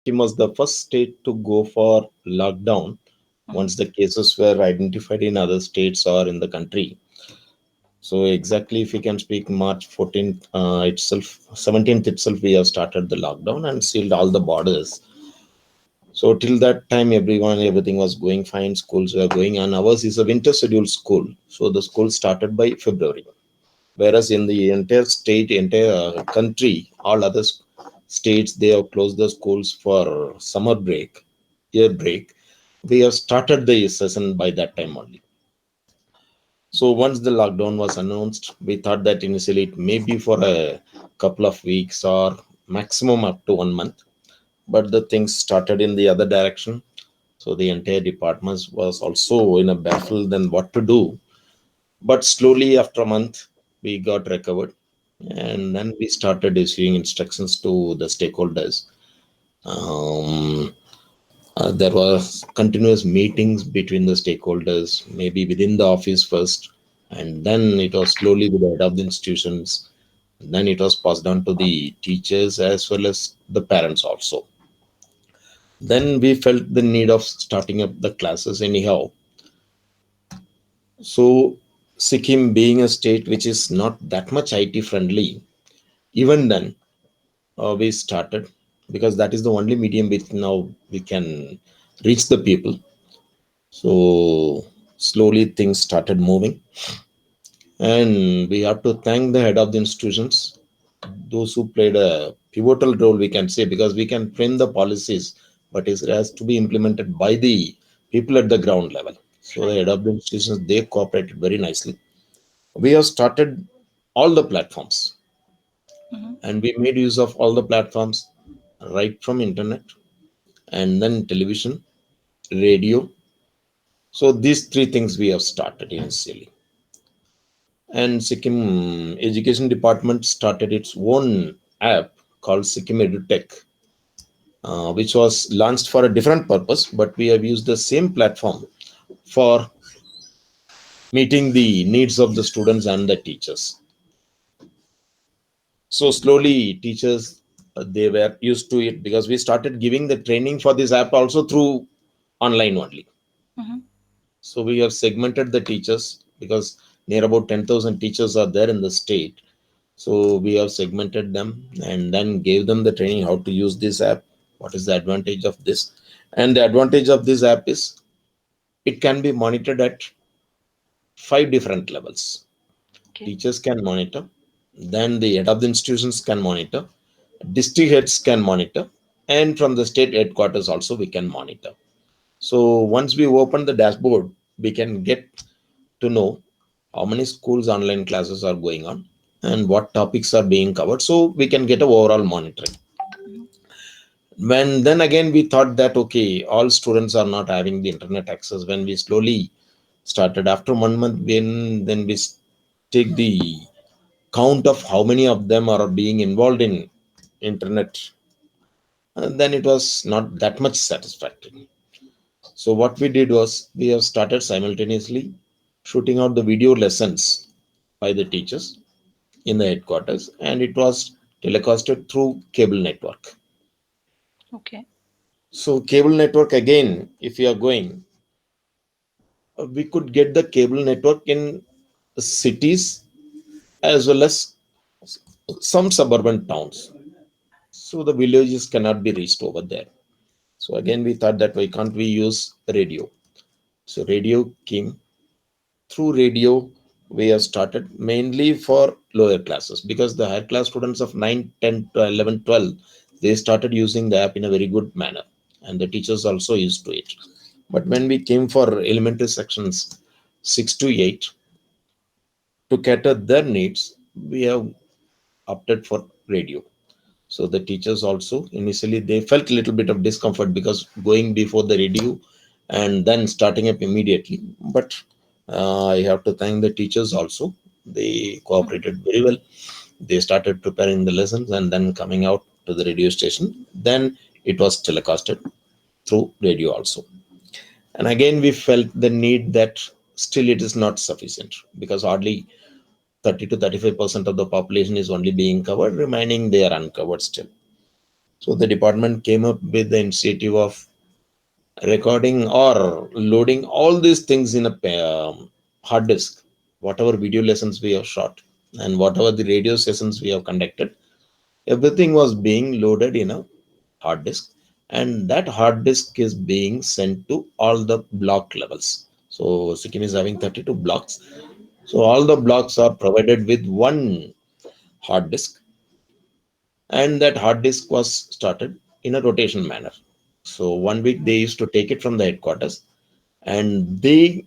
Sikkim was the first state to go for lockdown Mhm. once the cases were identified in other states or in the country. So exactly, if we can speak, March 14th itself, 17th itself, we have started the lockdown and sealed all the borders. So till that time, everything was going fine. Schools were going, and ours is a winter schedule school. So the school started by February. Whereas in the entire state, entire country, all other states, they have closed the schools for summer break, year break. We have started the session by that time only. So once the lockdown was announced, we thought that initially it may be for a couple of weeks or maximum up to 1 month. But the things started in the other direction. So the entire department was also in a baffle then what to do. But slowly after a month, we got recovered. And then we started issuing instructions to the stakeholders. Um, there was continuous meetings between the stakeholders, maybe within the office first, and then it was slowly with the head of the institutions. Then it was passed on to the teachers as well as the parents also. Then we felt the need of starting up the classes anyhow. So Sikkim being a state which is not that much IT friendly, even then we started because that is the only medium which now we can reach the people. So slowly things started moving, and we have to thank the head of the institutions, those who played a pivotal role, we can say, because we can frame the policies, but it has to be implemented by the people at the ground level. So the Right. head of the institutions, they cooperated very nicely. We have started all the platforms, Mhm. and we made use of all the platforms right from internet and then television, radio. So these three things we have started initially. And Sikkim Education Department started its own app called Sikkim EduTech, which was launched for a different purpose, but we have used the same platform for meeting the needs of the students and the teachers. So slowly, teachers they were used to it because we started giving the training for this app also through online only. Mhm. So we have segmented the teachers because near about 10,000 teachers are there in the state. So we have segmented them and then gave them the training how to use this app. What is the advantage of this? And the advantage of this app is it can be monitored at five different levels. Okay. Teachers can monitor, then the head of the institutions can monitor, district heads can monitor, and from the state headquarters also we can monitor. So once we open the dashboard, we can get to know how many schools online classes are going on and what topics are being covered. So we can get a overall monitoring. Mhm. When then again we thought that okay, all students are not having the internet access. When we slowly started after 1 month, when then we take the count of how many of them are being involved in internet, then it was not that much satisfactory. So what we did was we have started simultaneously shooting out the video lessons by the teachers in the headquarters, and it was telecasted through cable network. Okay. So cable network again, if you are going, we could get the cable network in cities as well as some suburban towns. So the villages cannot be reached over there. So again, we thought that why can't we use radio? So radio came. Through radio, we have started mainly for lower classes because the higher class students of 9, 10, 11, 12, they started using the app in a very good manner, and the teachers also used to it. But when we came for elementary sections 6 to 8, to cater their needs, we have opted for radio. So the teachers also initially they felt a little bit of discomfort because going before the radio and then starting up immediately. But I have to thank the teachers also. They Mhm. cooperated very well. They started preparing the lessons and then coming out to the radio station. Then it was telecasted through radio also. And again, we felt the need that still it is not sufficient because hardly 30 to 35% of the population is only being covered, remaining they are uncovered still. So the department came up with the initiative of recording or loading all these things in a hard disk, whatever video lessons we have shot and whatever the radio sessions we have conducted, everything was being loaded in a hard disk, and that hard disk is being sent to all the block levels. So Sikkim is having 32 blocks, so all the blocks are provided with one hard disk, and that hard disk was started in a rotation manner. So 1 week they used to take it from the headquarters and they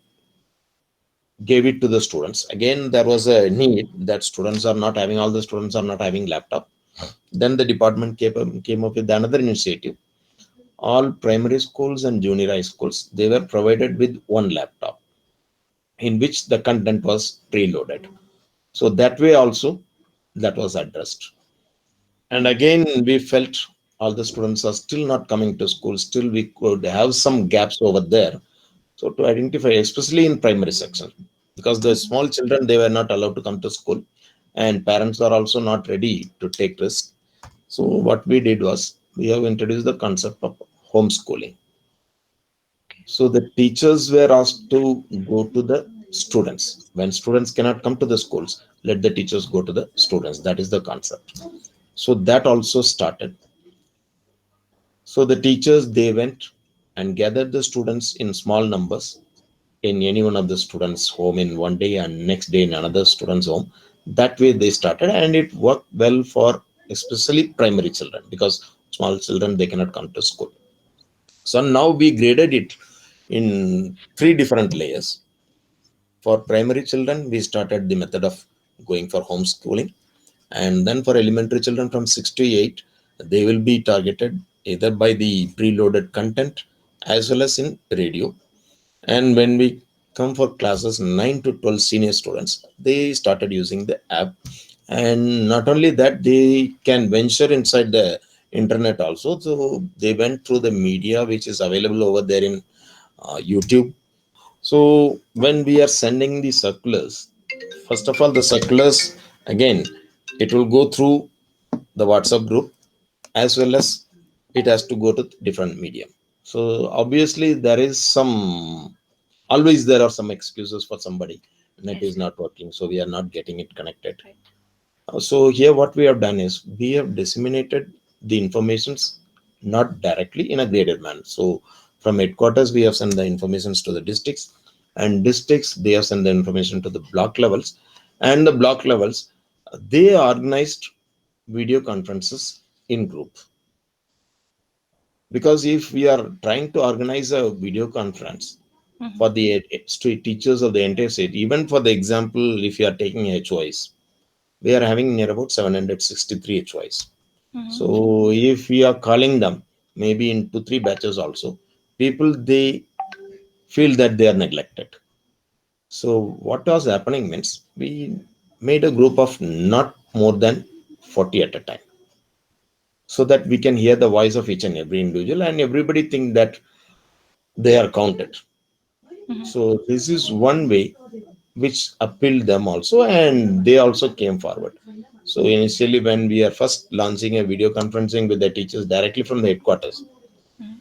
gave it to the students. Again, there was a need that students are not having, all the students are not having laptop. Then the department came up with another initiative. All primary schools and junior high schools, they were provided with one laptop in which the content was preloaded. So that way also that was addressed. And again, we felt all the students are still not coming to school. Still, we could have some gaps over there. So to identify, especially in primary section, because the Mhm. small children they were not allowed to come to school, and parents are also not ready to take risk. So what we did was we have introduced the concept of homeschooling. Okay. So the teachers were asked to go to the students. When students cannot come to the schools, let the teachers go to the students. That is the concept. So that also started. So the teachers they went and gathered the students in small numbers in any one of the students' home in one day and next day in another student's home. That way they started, and it worked well for especially primary children because small children they cannot come to school. So now we graded it in three different layers. For primary children, we started the method of going for homeschooling. And then for elementary children from 6 to 8, they will be targeted either by the preloaded content as well as in radio. And when we come for classes 9 to 12 senior students, they started using the app. And not only that, they can venture inside the internet also. So they went through the media which is available over there in YouTube. So when we are sending the circulars, first of all, the circulars again, it will go through the WhatsApp group as well as it has to go to different medium. So obviously there is some, always there are some excuses for somebody. Net Yes. is not working, so we are not getting it connected. Right. So here what we have done is we have disseminated the informations not directly in a graded manner. So from headquarters we have sent the informations to the districts, and districts they have sent the information to the block levels, and the block levels they organized video conferences in group. Because if we are trying to organize a video conference Mhm. for the state teachers of the entire state, even for the example, if you are taking HOIs, we are having near about 763 HOIs. Mhm. So if we are calling them, maybe in 2 3 batches also, people they feel that they are neglected. So what was happening means we made a group of not more than 40 at a time, so that we can hear the voice of each and every individual and everybody think that they are counted. Mhm. So this is one way which appealed them also, and they also came forward. So initially, when we are first launching a video conferencing with the teachers directly from the headquarters, Mhm.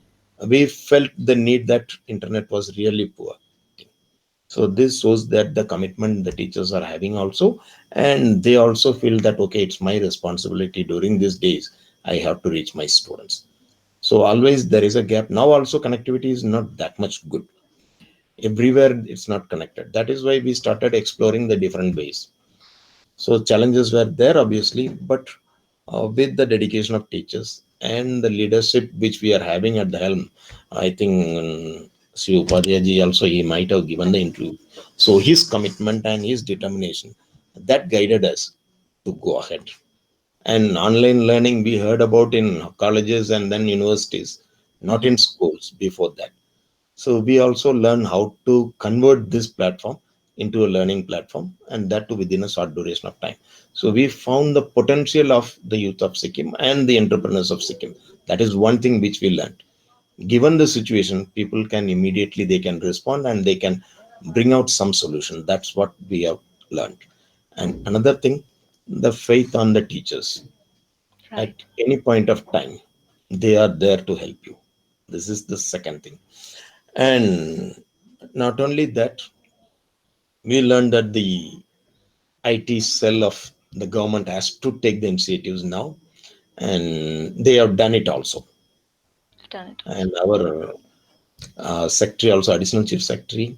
we felt the need that internet was really poor. So this shows that the commitment the teachers are having also, and they also feel that okay, it's my responsibility during these days. I have to reach my students. So always there is a gap. Now also connectivity is not that much good. Everywhere it's not connected. That is why we started exploring the different ways. So challenges were there obviously, but with the dedication of teachers and the leadership which we are having at the helm, I think Sri Upadhyaya ji also he might have given the interview. So his commitment and his determination that guided us to go ahead. And online learning we heard about in colleges and then universities, not Mhm. in schools before that. So we also learn how to convert this platform into a learning platform, and that too within a short duration of time. So we found the potential of the youth of Sikkim and the entrepreneurs of Sikkim. That is one thing which we learned. Given the situation, people can immediately they can respond and they can bring out some solution. That's what we have learned. And another thing, the faith on the teachers at Right. any point of time. They are there to help you. This is the second thing. And not only that, we learned that the IT cell of the government has to take the initiatives now, and they have done it also. Done it also. And our secretary, also additional chief secretary,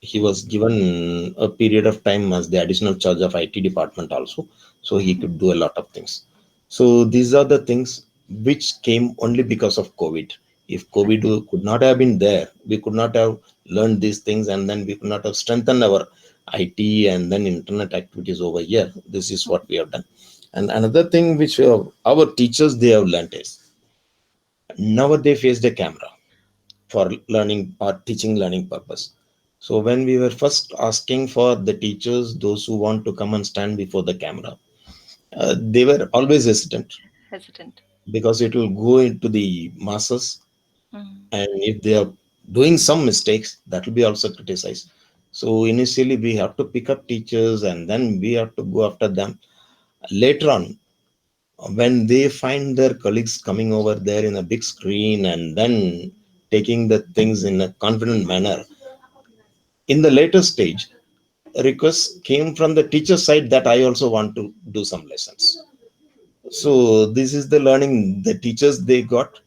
he was given a period of time as the additional charge of IT department also, so he Mhm. could do a lot of things. So these are the things which came only because of COVID. If COVID could not have been there, we could not have learned these things, and then we could not have strengthened our IT and then internet activities over here. This is what we have done. And another thing which our teachers they have learned is now they face the camera for learning or teaching learning purpose. So when we were first asking for the teachers, those who want to come and stand before the camera, they were always hesitant Hesitant. because it will go into the masses, Mhm. and if they are doing some mistakes, that will be also criticized. So initially we have to pick up teachers and then we have to go after them. Later on, when they find their colleagues coming over there in a big screen and then taking the things in a confident manner, in the later stage requests came from the teacher side that I also want to do some lessons. So this is the learning the teachers they got,